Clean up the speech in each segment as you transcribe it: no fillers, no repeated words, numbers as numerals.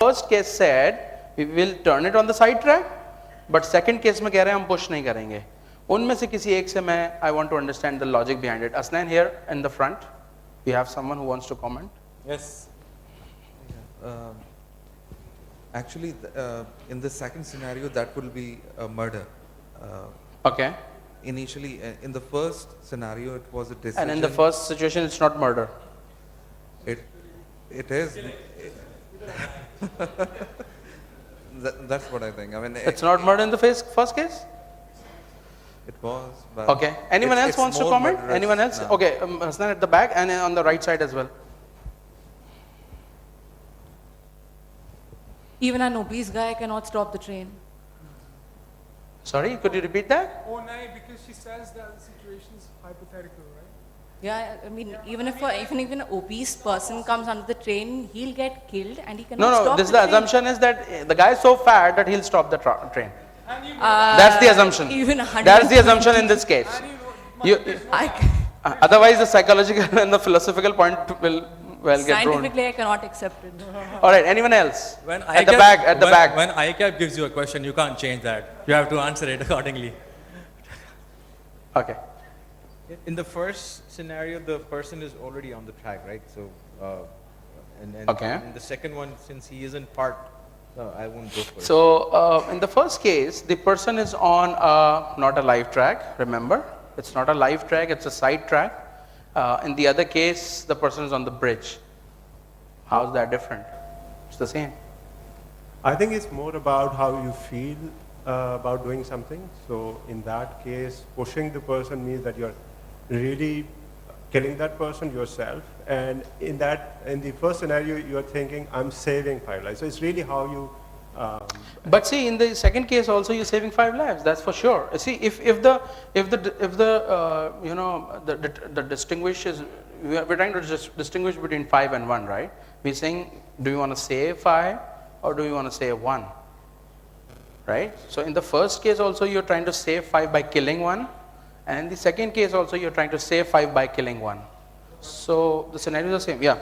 first case said we will turn it on the side track, but second case में कह रहे हैं हम push नहीं करेंगे. उनमें से किसी एक से मैं I want to understand the logic behind it. Asnan here in the front, we have someone who wants to comment. Yes. Actually, in the second scenario, that will be a murder. Okay. Initially, in the first scenario, it was a decision. And in the first situation, it's not murder. It is. That's what I think. I mean, it's not murder in the first case? It was. But okay. Anyone else wants to comment? Anyone else? No. Okay. Hasnan at the back and on the right side as well. Even an obese guy cannot stop the train. Sorry, could you repeat that? Oh, no, because she says that the situation is hypothetical, right? Yeah, I mean, even if an obese person comes under the train, he'll get killed and he cannot stop. No, this the assumption is that the guy is so fat that he'll stop the train. That's the assumption. That's the assumption in this case. Otherwise, the psychological and the philosophical point will get thrown. Scientifically, I cannot accept it. All right, anyone else? At the back. When ICAP gives you a question, you can't change that. You have to answer it accordingly. Okay. In the first scenario, the person is already on the track, right? So, okay. In the second one, since he isn't parked, I won't go for it. So, in the first case, the person is on not a live track, remember? It's not a live track, it's a side track. In the other case, the person is on the bridge. How's that different? It's the same. I think it's more about how you feel about doing something. So in that case, pushing the person means that you're really killing that person yourself. And in the first scenario, you're thinking, I'm saving 5 lives. So it's really how you. But see, in the second case also, you're saving 5 lives. That's for sure. See, if the distinguish is, we're trying to just distinguish between 5 and 1, right? We're saying, do you want to save 5 or do you want to save 1? Right? So in the first case also, you're trying to save 5 by killing 1. And in the second case also, you're trying to save 5 by killing 1. So the scenario is the same. Yeah.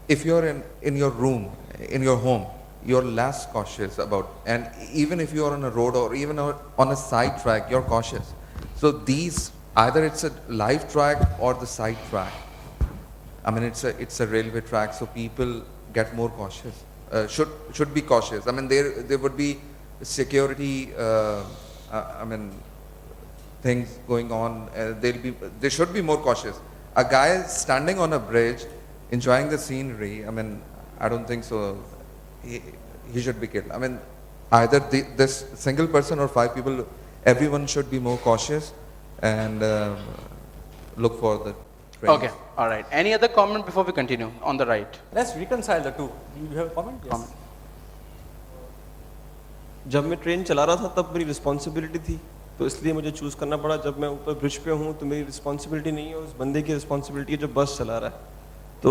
If you're in your room, in your home, you're less cautious about, and even if you're on a road or even on a side track, you're cautious. So these, either it's a live track or the side track. I mean, it's a railway track, so people get more cautious. Should be cautious. I mean, there would be security. I mean, things going on. They should be more cautious. A guy standing on a bridge, enjoying the scenery, I mean, I don't think so. He should be killed. I mean, either this single person or 5 people, everyone should be more cautious and look for the trains. Okay, all right. Any other comment before we continue on the right? Let's reconcile the two. You have a comment? Yes. Comment. जब मैं train चला रहा था तब मेरी responsibility थी, तो इसलिए मुझे चूज करना पड़ा. जब मैं ऊपर ब्रिज पे हूँ तो मेरी रिस्पॉन्सिबिलिटी नहीं है, उस बंदे की रिस्पॉन्सिबिलिटी है जो बस चला रहा है. तो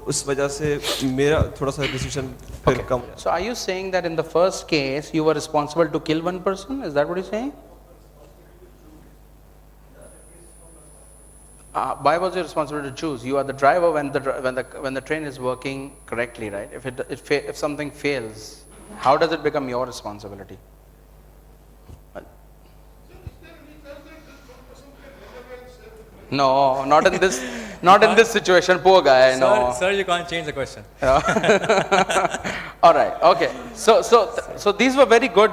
उस वजह से मेरा थोड़ा सा डिसीजन फिर कम. So are you saying that in the first case you were responsible to kill 1 person? Is that what you're saying? Why was you responsible to choose? You are the driver when the train is working correctly, right? If something fails, how does it become your responsibility? No, not in this. Not in this situation, poor guy. No, sir, you can't change the question. All right. Okay. So these were very good,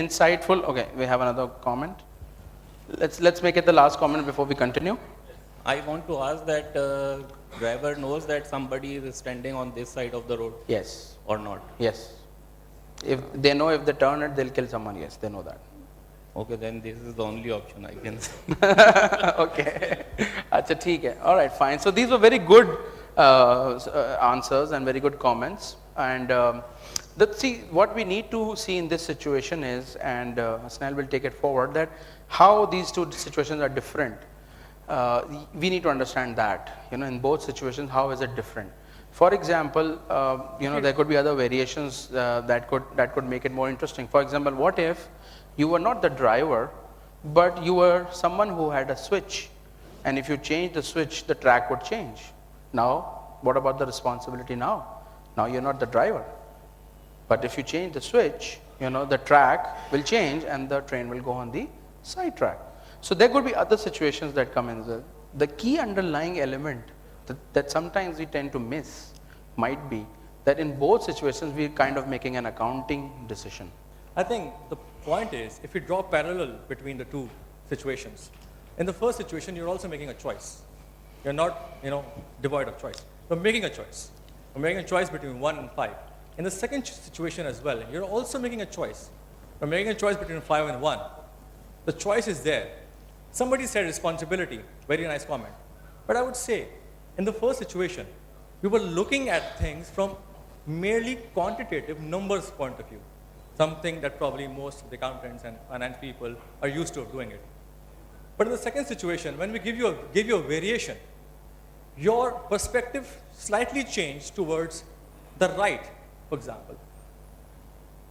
insightful. Okay, we have another comment. Let's make it the last comment before we continue. I want to ask that driver knows that somebody is standing on this side of the road. Yes. Or not? Yes. If they know if they turn it, they'll kill someone. Yes, they know that. Okay, then this is the only option I can see. Okay. Acha, theek hai. All right, fine. So these were very good answers and very good comments. And what we need to see in this situation is, and Hasnail will take it forward, that how these two situations are different. We need to understand that. In both situations, how is it different? For example, there could be other variations that could make it more interesting. For example, what if you were not the driver, but you were someone who had a switch, and if you change the switch, the track would change. Now, what about the responsibility now? Now you're not the driver. But if you change the switch, the track will change and the train will go on the side track. So there could be other situations that come in. The key underlying element that sometimes we tend to miss might be that in both situations we're kind of making an accounting decision. I think the point is, if you draw parallel between the two situations, in the first situation, you're also making a choice. You're not, devoid of choice. You're making a choice. You're making a choice between 1 and 5. In the second situation as well, you're also making a choice. You're making a choice between 5 and 1. The choice is there. Somebody said responsibility, very nice comment. But I would say, in the first situation, we were looking at things from merely quantitative numbers point of view, something that probably most of the accountants and finance people are used to doing it. But in the second situation, when we give you a variation, your perspective slightly changed towards the right, for example.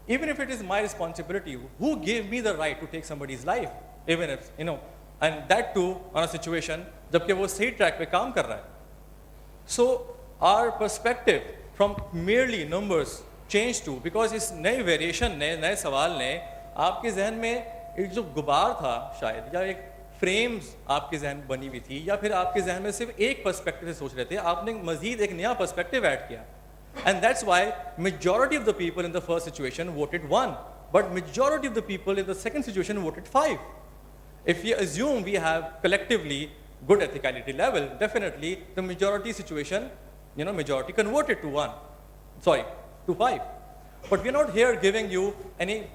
Even if it is my responsibility, who gave me the right to take somebody's life? Even if, and that too on a situation, जबकि वो सही track पे काम कर रहा है. So our perspective from merely numbers changed to, because इस नई variation ने, नए सवाल ने आपके जहन में एक जो गुबार था शायद, या एक फ्रेम्स आपके जहन बनी हुई थी, या फिर आपके जहन में सिर्फ एक पर्सपेक्टिव से सोच रहे थे, आपने मजीद एक नया पर्सपेक्टिव ऐड किया. And that's why majority of the people in the first situation voted 1, but majority of the people in the second situation voted 5. If we assume we have collectively good ethicality level, definitely the majority situation, majority converted to 5. But we're not here giving you any,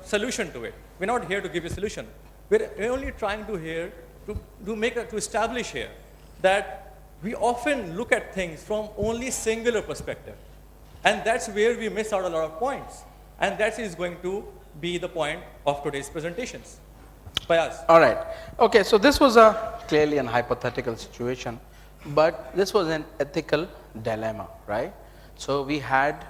solution to it. We're not here to give you a solution. We're only trying to establish here that we often look at things from only singular perspective. And that's where we miss out a lot of points. And that is going to be the point of today's presentations. Fayaz. All right. Okay, so this was clearly an hypothetical situation, but this was an ethical dilemma, right? So we had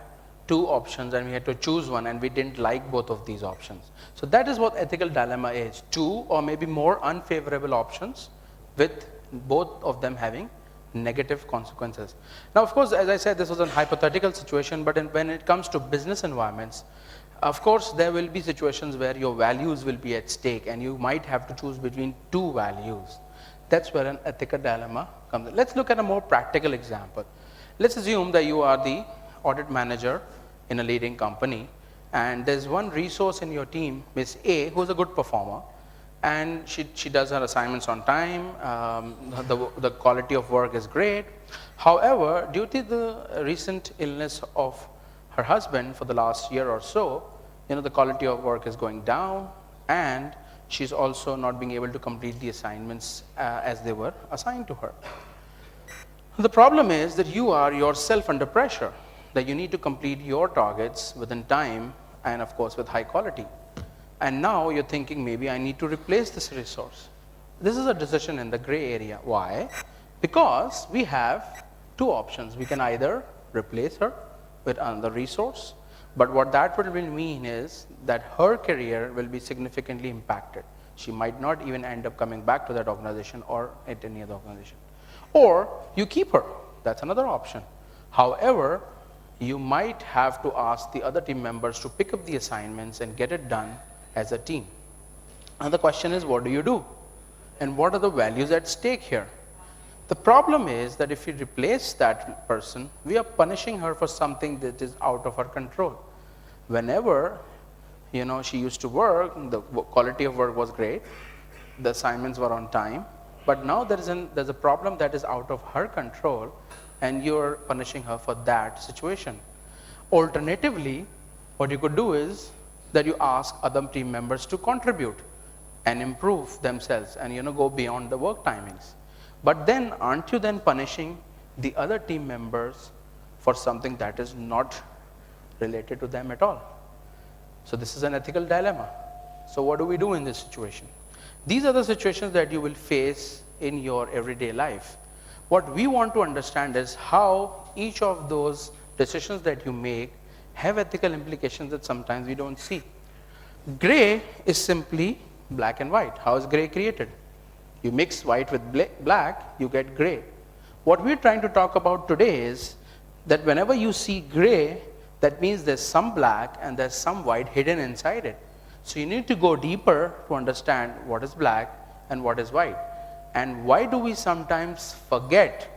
two options and we had to choose one, and we didn't like both of these options. So that is what ethical dilemma is. Two or maybe more unfavorable options with both of them having negative consequences. Now, of course, as I said, this was a hypothetical situation, but when it comes to business environments, of course, there will be situations where your values will be at stake and you might have to choose between two values. That's where an ethical dilemma comes in. Let's look at a more practical example. Let's assume that you are the audit manager in a leading company, and there's one resource in your team, Miss A, who's a good performer, and she does her assignments on time, the quality of work is great. However, due to the recent illness of her husband for the last year or so, the quality of work is going down, and she's also not being able to complete the assignments as they were assigned to her. The problem is that you are yourself under pressure, that you need to complete your targets within time and of course with high quality. And now you're thinking, maybe I need to replace this resource. This is a decision in the gray area. Why? Because we have two options. We can either replace her with another resource, but what that will mean is that her career will be significantly impacted. She might not even end up coming back to that organization or at any other organization. Or you keep her. That's another option. However, you might have to ask the other team members to pick up the assignments and get it done as a team. And the question is, what do you do? And what are the values at stake here? The problem is that if we replace that person, we are punishing her for something that is out of her control. Whenever, she used to work, the quality of work was great, the assignments were on time, but now there's a problem that is out of her control, and you're punishing her for that situation. Alternatively, what you could do is that you ask other team members to contribute and improve themselves and go beyond the work timings. But then aren't you then punishing the other team members for something that is not related to them at all? So this is an ethical dilemma. So what do we do in this situation? These are the situations that you will face in your everyday life. What we want to understand is how each of those decisions that you make have ethical implications that sometimes we don't see. Gray is simply black and white. How is gray created? You mix white with black, you get gray. What we're trying to talk about today is that whenever you see gray, that means there's some black and there's some white hidden inside it. So you need to go deeper to understand what is black and what is white. And why do we sometimes forget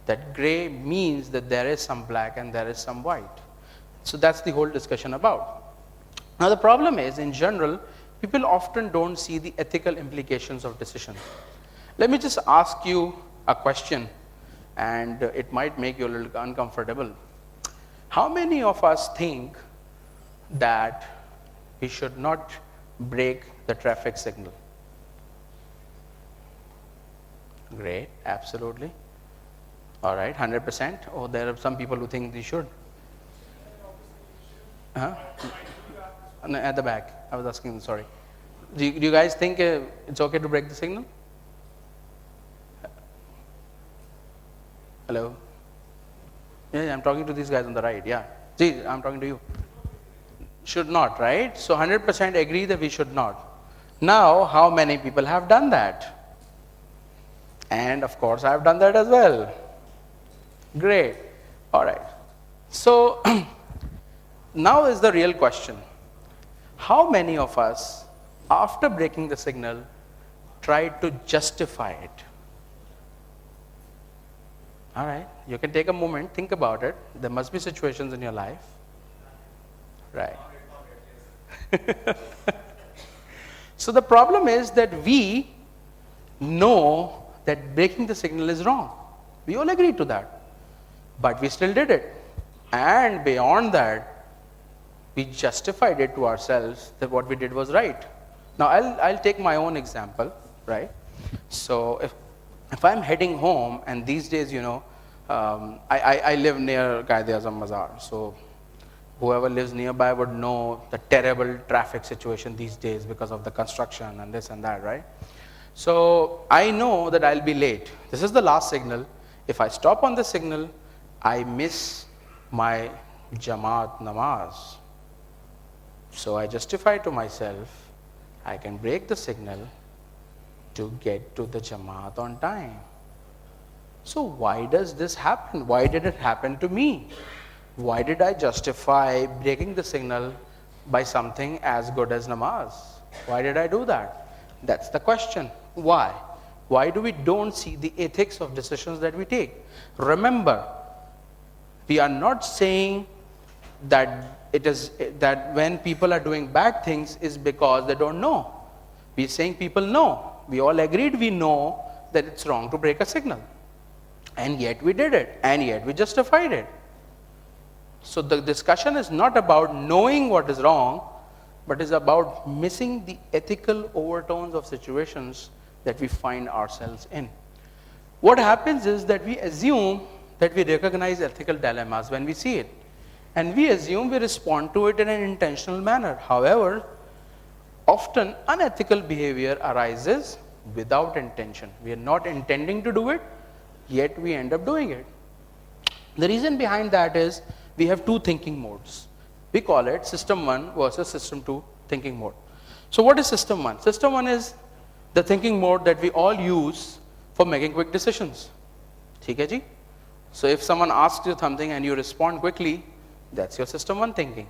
that gray means that there is some black and there is some white? So that's the whole discussion about. Now the problem is, in general, people often don't see the ethical implications of decisions. Let me just ask you a question, and it might make you a little uncomfortable. How many of us think that we should not break the traffic signal? Great, absolutely. All right, 100%. Oh, there are some people who think they should. Huh? No, at the back. I was asking, sorry. Do you guys think it's okay to break the signal? Hello? Yeah, I'm talking to these guys on the right, yeah. See, I'm talking to you. Should not, right? So 100% agree that we should not. Now, how many people have done that? And of course, I've done that as well. Great. All right. So, now is the real question. How many of us, after breaking the signal, tried to justify it? All right, you can take a moment, think about it. There must be situations in your life. Right. So the problem is that we know that breaking the signal is wrong. We all agree to that. But we still did it. And beyond that, we justified it to ourselves that what we did was right. Now I'll take my own example, right? So if I'm heading home, and these days, you know, I live near Qaid-e-Azam Mazar, so whoever lives nearby would know the terrible traffic situation these days because of the construction and this and that, right? So I know that I'll be late. This is the last signal. If I stop on the signal, I miss my Jamaat namaz. So I justify to myself, I can break the signal to get to the Jamaat on time. So why does this happen? Why did it happen to me? Why did I justify breaking the signal by something as good as namaz? Why did I do that? That's the question. Why? Why do we don't see the ethics of decisions that we take? Remember, we are not saying that it is that when people are doing bad things is because they don't know. We are saying people know. We all agreed we know that it's wrong to break a signal. And yet we did it. And yet we justified it. So the discussion is not about knowing what is wrong, but is about missing the ethical overtones of situations that we find ourselves in. What happens is that we assume that we recognize ethical dilemmas when we see it. And we assume we respond to it in an intentional manner. However, often unethical behavior arises without intention. We are not intending to do it, yet we end up doing it. The reason behind that is we have two thinking modes. We call it system 1 versus system 2 thinking mode. So what is system 1? System 1 is the thinking mode that we all use for making quick decisions. ठीक है जी? So if someone asks you something and you respond quickly, that's your system 1 thinking.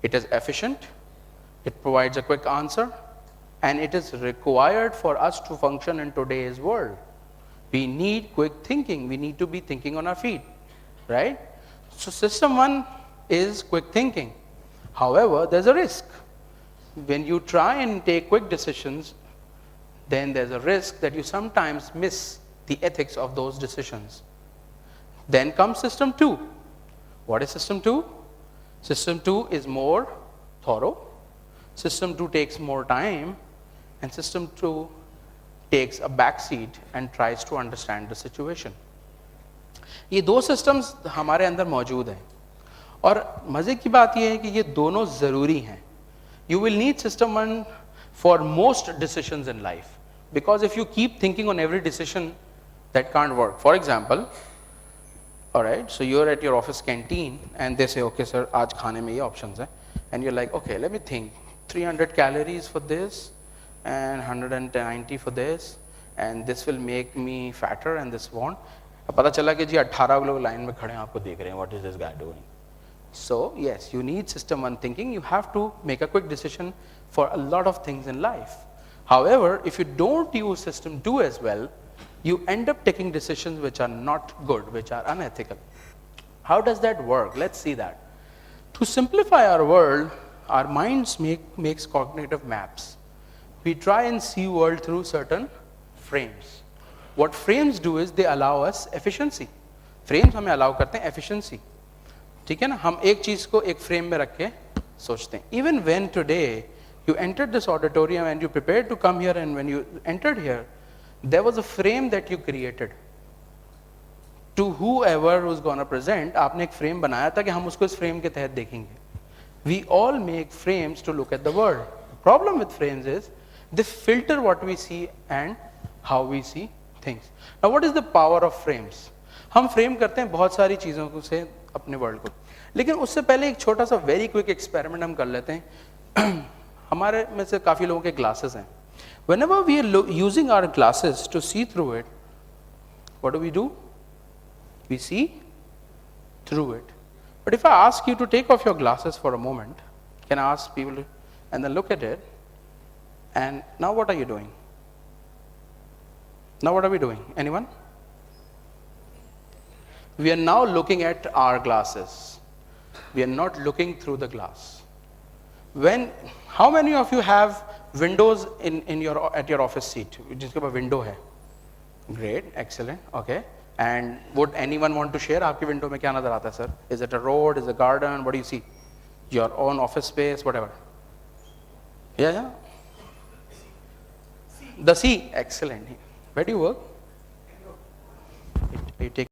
It is efficient, it provides a quick answer, and it is required for us to function in today's world. We need quick thinking. We need to be thinking on our feet, right? So system 1 is quick thinking. However, there's a risk. When you try and take quick decisions, then there's a risk that you sometimes miss the ethics of those decisions. Then comes system 2. What is system 2? System 2 is more thorough. System 2 takes more time, and system 2 takes a back seat and tries to understand the situation. ये दो systems हमारे अंदर मौजूद हैं, और मजे की बात ये है कि ये दोनों ज़रूरी हैं. You will need system 1 for most decisions in life, because if you keep thinking on every decision, that can't work. For example, all right, so you're at your office canteen and they say, okay sir, आज खाने में ये options हैं, and you're like, okay, let me think, 300 calories for this and 190 for this, and this will make me fatter and this won't. अब पता चला कि जी 18 लोग लाइन में खड़े हैं आपको देख रहे हैं, what is this guy doing. So yes, you need system one thinking. You have to make a quick decision for a lot of things in life. However, if you don't use system 2 as well, you end up taking decisions which are not good, which are unethical. How does that work? Let's see that. To simplify our world, our minds makes cognitive maps. We try and see world through certain frames. What frames do is they allow us efficiency. Frames हमें allow करते हैं efficiency. ठीक है ना, हम एक चीज को एक फ्रेम में रख के सोचते हैं. Even when today you entered this auditorium and you prepared to come here, and when you entered here, there was a frame that you created. To whoever who's gonna present, आपने एक frame बनाया था कि हम उसको इस frame के तहत देखेंगे. We all make frames to look at the world. The problem with frames is they filter what we see and how we see things. Now what is the power of frames? हम frame करते हैं बहुत सारी चीज़ों को से अपने world को, लेकिन उससे पहले एक छोटा सा वेरी क्विक एक्सपेरिमेंट हम कर लेते हैं. हमारे में से काफ़ी लोगों के ग्लासेस हैं. Whenever we are using our glasses to see through it, what do? We see through it. But if I ask you to take off your glasses for a moment, can I ask people to, and then look at it, and now what are you doing? Now what are we doing? Anyone? We are now looking at our glasses. We are not looking through the glass. How many of you have windows at your office seat? जिसके पास window है. Great, excellent, okay. And would anyone want to share? आपकी window में क्या नजर आता है, sir? Is it a road? Is it a garden? What do you see? Your own office space, whatever. Yeah. The sea, excellent. Where do you work? You take